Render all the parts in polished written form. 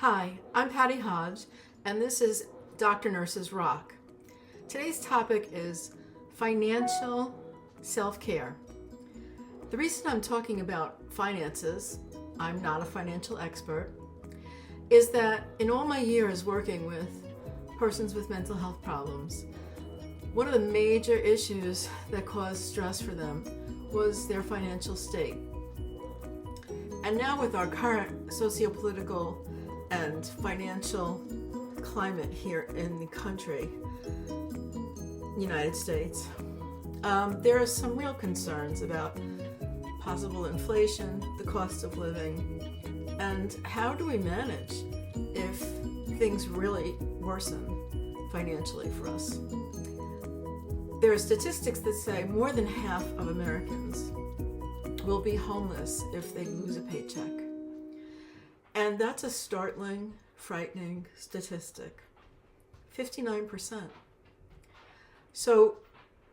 Hi, I'm Patty Hodge, and this is Dr. Nurse's Rock. Today's topic is financial self-care. The reason I'm talking about finances, I'm not a financial expert, is that in all my years working with persons with mental health problems, one of the major issues that caused stress for them was their financial state. And now with our current socio-political and financial climate here in the country, United States, there are some real concerns about possible inflation, the cost of living, and how do we manage if things really worsen financially for us. There are statistics that say more than half of Americans will be homeless if they lose a paycheck. And that's a startling, frightening statistic. 59%. So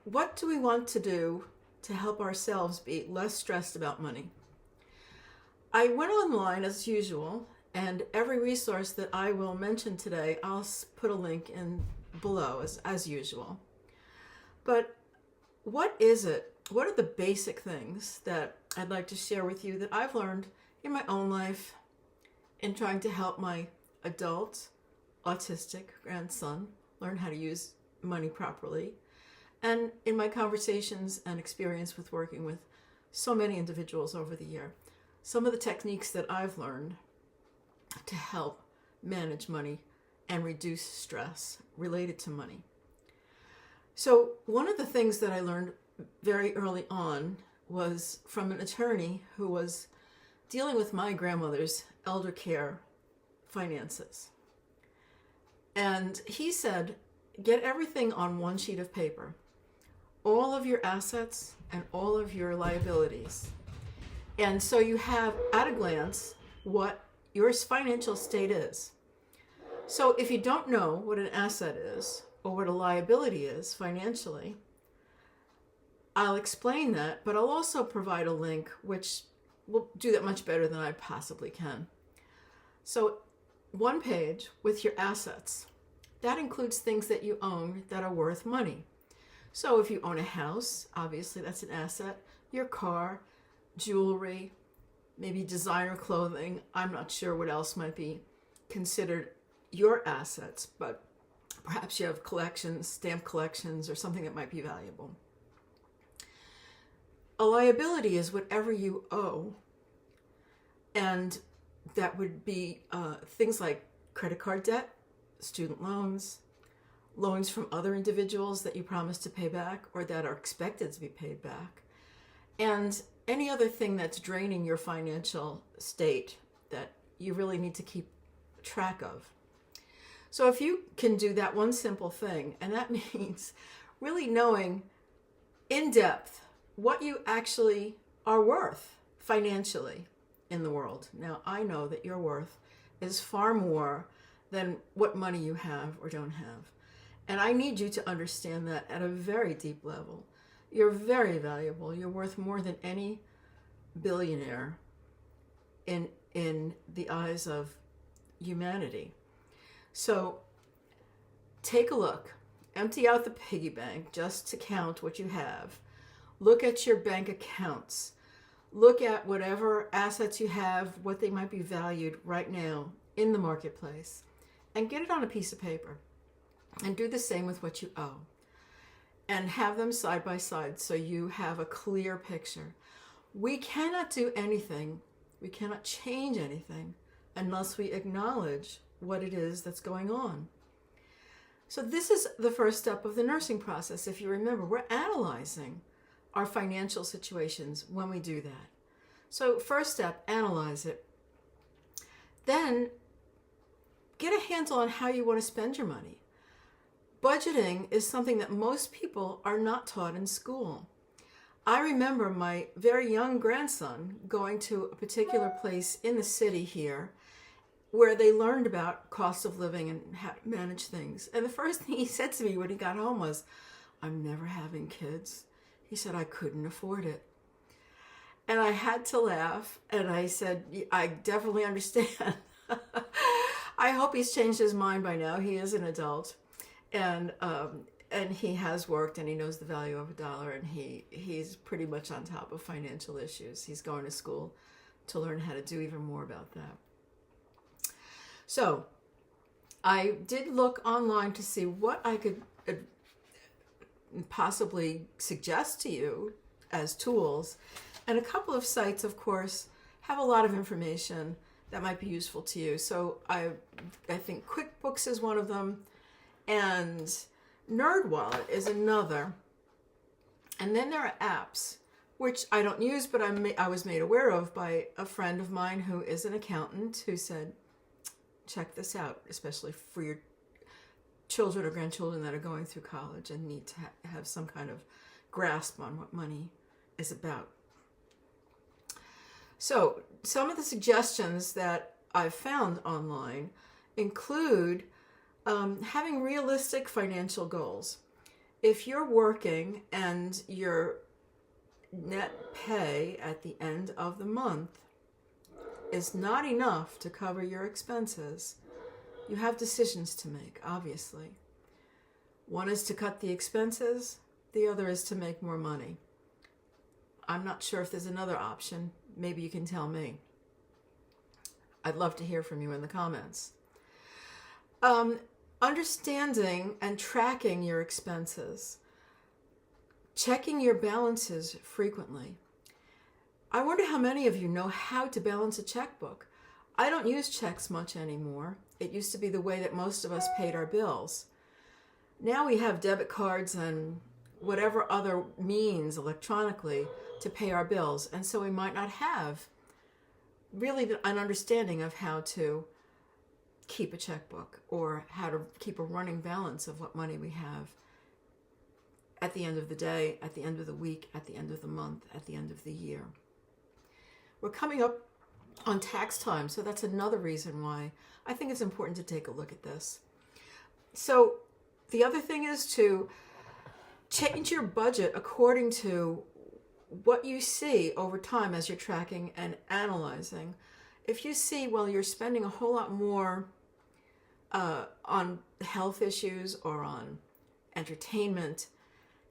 what do we want to do to help ourselves be less stressed about money? I went online as usual, and every resource that I will mention today, I'll put a link in below as usual. But what is it? What are the basic things that I'd like to share with you that I've learned in my own life in trying to help my adult autistic grandson learn how to use money properly, and in my conversations and experience with working with so many individuals over the year, some of the techniques that I've learned to help manage money and reduce stress related to money. So one of the things that I learned very early on was from an attorney who was dealing with my grandmother's elder care finances. And he said, get everything on one sheet of paper, all of your assets and all of your liabilities. And so you have at a glance what your financial state is. So if you don't know what an asset is or what a liability is financially, I'll explain that, but I'll also provide a link which will do that much better than I possibly can. So one page with your assets. That includes things that you own that are worth money. So if you own a house, obviously that's an asset. Your car, jewelry, maybe designer clothing. I'm not sure what else might be considered your assets, but perhaps you have collections, stamp collections, or something that might be valuable. A liability is whatever you owe, and that would be things like credit card debt, student loans, loans from other individuals that you promise to pay back or that are expected to be paid back, and any other thing that's draining your financial state that you really need to keep track of. So if you can do that one simple thing, and that means really knowing in depth what you actually are worth financially in the world. Now, I know that your worth is far more than what money you have or don't have. And I need you to understand that at a very deep level. You're very valuable. You're worth more than any billionaire in the eyes of humanity. So take a look. Empty out the piggy bank just to count what you have. Look at your bank accounts. Look at whatever assets you have, what they might be valued right now in the marketplace, and get it on a piece of paper. And do the same with what you owe. And have them side by side so you have a clear picture. We cannot do anything, we cannot change anything unless we acknowledge what it is that's going on. So this is the first step of the nursing process. If you remember, we're analyzing our financial situations when we do that. So first step, analyze it. Then get a handle on how you want to spend your money. Budgeting is something that most people are not taught in school. I remember my very young grandson going to a particular place in the city here where they learned about cost of living and how to manage things. And the first thing he said to me when he got home was, I'm never having kids. He said, I couldn't afford it. And I had to laugh, and I said, I definitely understand. I hope he's changed his mind by now. He is an adult, and he has worked, and he knows the value of a dollar, and he's pretty much on top of financial issues. He's going to school to learn how to do even more about that. So I did look online to see what I could possibly suggest to you as tools, and a couple of sites, of course, have a lot of information that might be useful to you. So I think QuickBooks is one of them, and NerdWallet is another. And then there are apps, which I don't use, but I was made aware of by a friend of mine who is an accountant, who said, check this out, especially for your children or grandchildren that are going through college and need to have some kind of grasp on what money is about. So some of the suggestions that I've found online include having realistic financial goals. If you're working and your net pay at the end of the month is not enough to cover your expenses, you have decisions to make, obviously. One is to cut the expenses, the other is to make more money. I'm not sure if there's another option. Maybe you can tell me. I'd love to hear from you in the comments. Understanding and tracking your expenses. Checking your balances frequently. I wonder how many of you know how to balance a checkbook. I don't use checks much anymore. It used to be the way that most of us paid our bills. Now we have debit cards and whatever other means electronically to pay our bills, and so we might not have really an understanding of how to keep a checkbook or how to keep a running balance of what money we have at the end of the day, at the end of the week, at the end of the month, at the end of the year. We're coming up on tax time, so that's another reason why I think it's important to take a look at this. So the other thing is to change your budget according to what you see over time as you're tracking and analyzing. If you see, well, you're spending a whole lot more on health issues or on entertainment,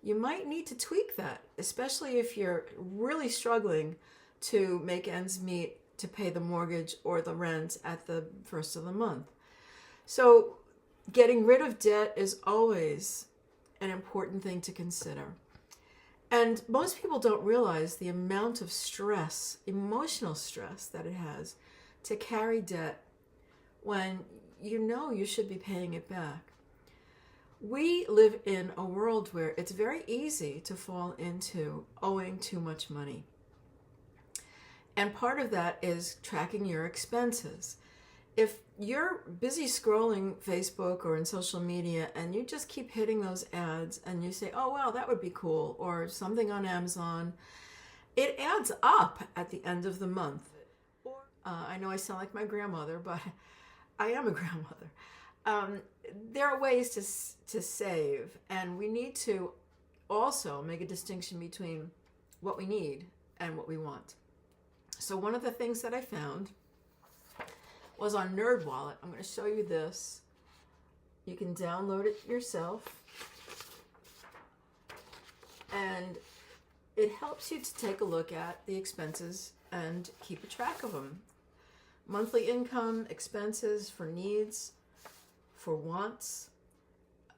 you might need to tweak that, especially if you're really struggling to make ends meet to pay the mortgage or the rent at the first of the month. So getting rid of debt is always an important thing to consider. And most people don't realize the amount of stress, emotional stress, that it has to carry debt when you know you should be paying it back. We live in a world where it's very easy to fall into owing too much money. And part of that is tracking your expenses. If you're busy scrolling Facebook or in social media and you just keep hitting those ads and you say, oh, well, that would be cool, or something on Amazon, it adds up at the end of the month. I know I sound like my grandmother, but I am a grandmother. There are ways to save, and we need to also make a distinction between what we need and what we want. So one of the things that I found was on NerdWallet. I'm going to show you this. You can download it yourself. And it helps you to take a look at the expenses and keep a track of them. Monthly income, expenses for needs, for wants.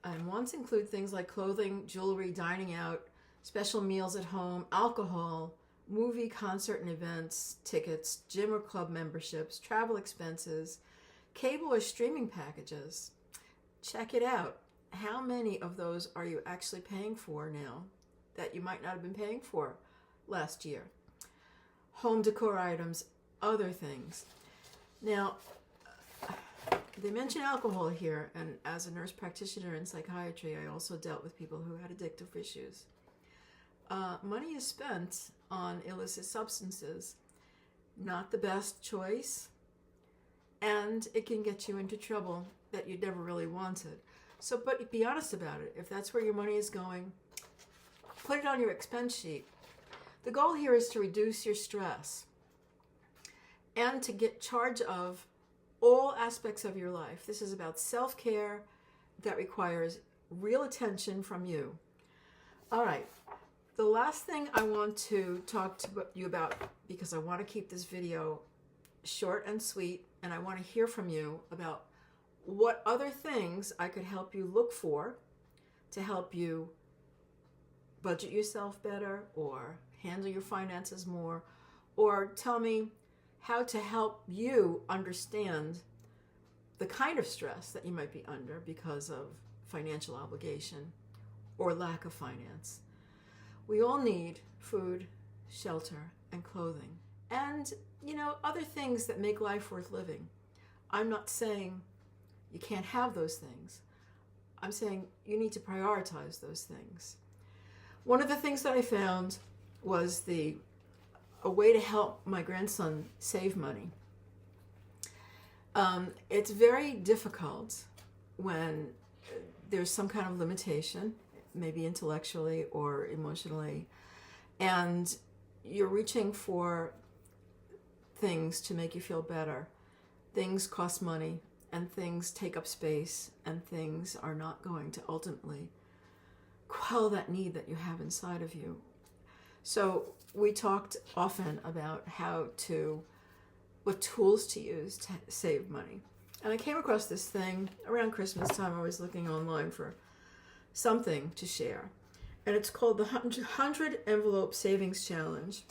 And wants include things like clothing, jewelry, dining out, special meals at home, alcohol, movie, concert and events, tickets, gym or club memberships, travel expenses, cable or streaming packages. Check it out. How many of those are you actually paying for now that you might not have been paying for last year? Home decor items, other things. Now, they mention alcohol here, and as a nurse practitioner in psychiatry, I also dealt with people who had addictive issues. Money is spent on illicit substances, not the best choice, and it can get you into trouble that you never really wanted. So, but be honest about it. If that's where your money is going, put it on your expense sheet. The goal here is to reduce your stress and to get charge of all aspects of your life. This is about self-care that requires real attention from you. All right. The last thing I want to talk to you about, because I want to keep this video short and sweet, and I want to hear from you about what other things I could help you look for to help you budget yourself better, or handle your finances more, or tell me how to help you understand the kind of stress that you might be under because of financial obligation or lack of finance. We all need food, shelter, and clothing, and, other things that make life worth living. I'm not saying you can't have those things. I'm saying you need to prioritize those things. One of the things that I found was a way to help my grandson save money. It's very difficult when there's some kind of limitation, maybe intellectually or emotionally, and you're reaching for things to make you feel better. Things cost money, and things take up space, and things are not going to ultimately quell that need that you have inside of you. So we talked often about what tools to use to save money. And I came across this thing around Christmas time. I was looking online for something to share. And it's called the 100 Envelope Savings Challenge.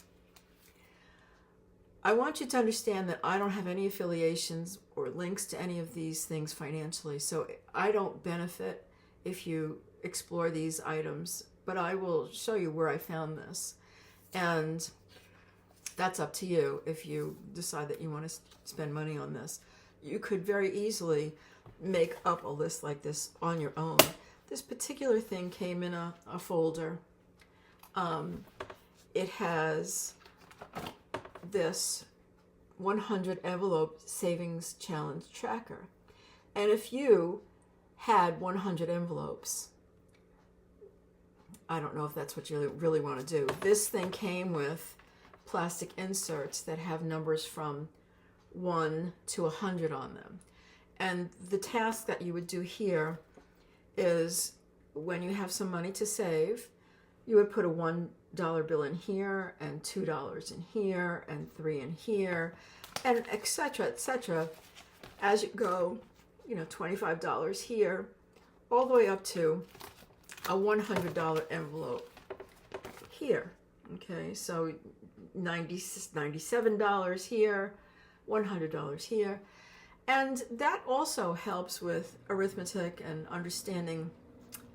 I want you to understand that I don't have any affiliations or links to any of these things financially. So I don't benefit if you explore these items, but I will show you where I found this. And that's up to you if you decide that you want to spend money on this. You could very easily make up a list like this on your own. This particular thing came in a folder. It has this 100 Envelope Savings Challenge tracker. And if you had 100 envelopes, I don't know if that's what you really want to do. This thing came with plastic inserts that have numbers from 1 to 100 on them. And the task that you would do here is, when you have some money to save, you would put a $1 bill in here, and $2 in here, and $3 in here, and etc., etc. As you go, $25 here, all the way up to a $100 envelope here. Okay, so $97 here, $100 here. And that also helps with arithmetic and understanding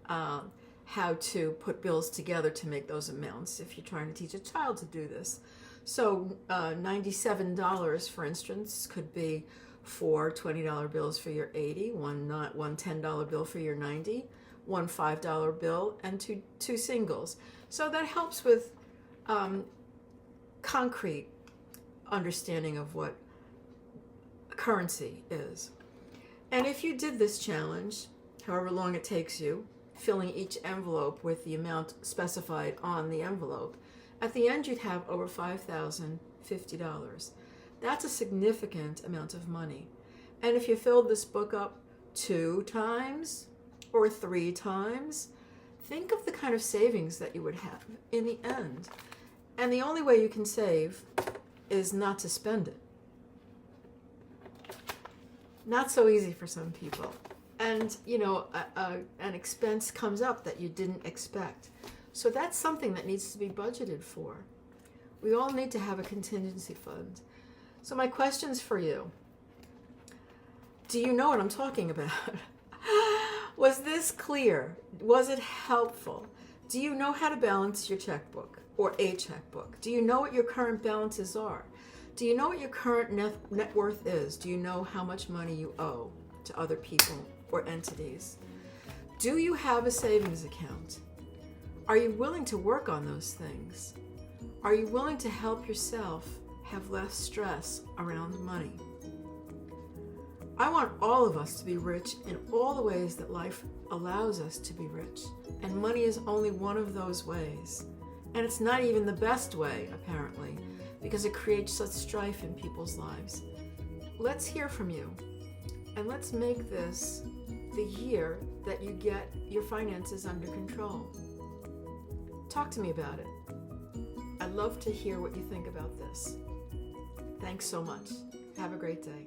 how to put bills together to make those amounts if you're trying to teach a child to do this. So $97, for instance, could be 4 $20 bills for your 80, one $10 bill for your 90, one $5 bill, and two singles. So that helps with concrete understanding of what currency is. And if you did this challenge, however long it takes you, filling each envelope with the amount specified on the envelope, at the end you'd have over $5,050. That's a significant amount of money. And if you filled this book up 2 times or 3 times, think of the kind of savings that you would have in the end. And the only way you can save is not to spend it. Not so easy for some people. And, an expense comes up that you didn't expect. So that's something that needs to be budgeted for. We all need to have a contingency fund. So my questions for you: do you know what I'm talking about? Was this clear? Was it helpful? Do you know how to balance your checkbook or a checkbook? Do you know what your current balances are? Do you know what your current net worth is? Do you know how much money you owe to other people or entities? Do you have a savings account? Are you willing to work on those things? Are you willing to help yourself have less stress around money? I want all of us to be rich in all the ways that life allows us to be rich. And money is only one of those ways. And it's not even the best way, apparently, because it creates such strife in people's lives. Let's hear from you. And let's make this the year that you get your finances under control. Talk to me about it. I'd love to hear what you think about this. Thanks so much. Have a great day.